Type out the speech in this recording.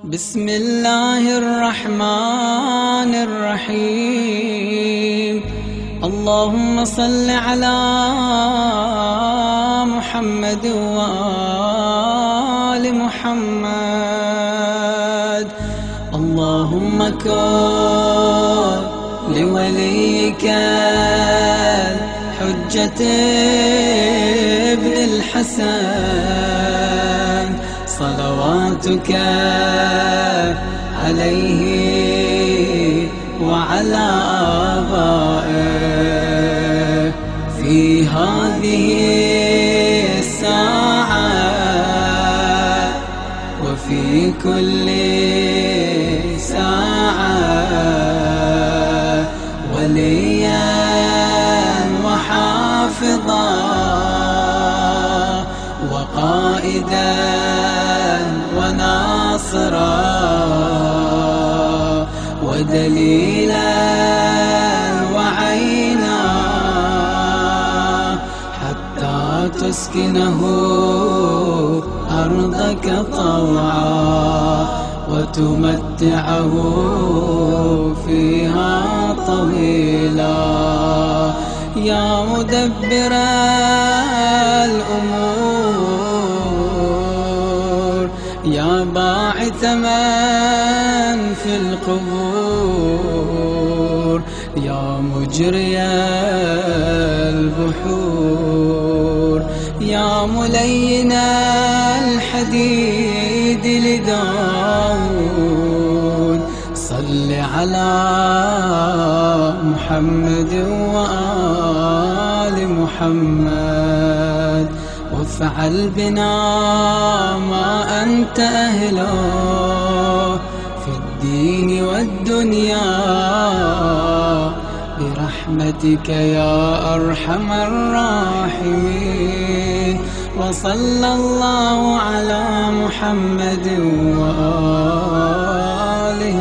بسم الله الرحمن الرحيم. اللهم صل على محمد وآل محمد. اللهم كن لوليك الحجة ابن الحسن صلواتك عليه وعلى آبائه في هذه الساعة وفي كل ساعة، وليا وحافظا وقائدا وناصرا ودليلا وعينا، حتى تسكنه أرضك طوعا وتمتعه فيها طويلا. يا مدبر الأمور، يا باعث من في القبور، يا مجري البحور، يا ملين الحديد لداود، صل على محمد وآل محمد، وافعل بنا ما أنت أهله في الدين والدنيا برحمتك يا أرحم الراحمين. وصلى الله على محمد وآله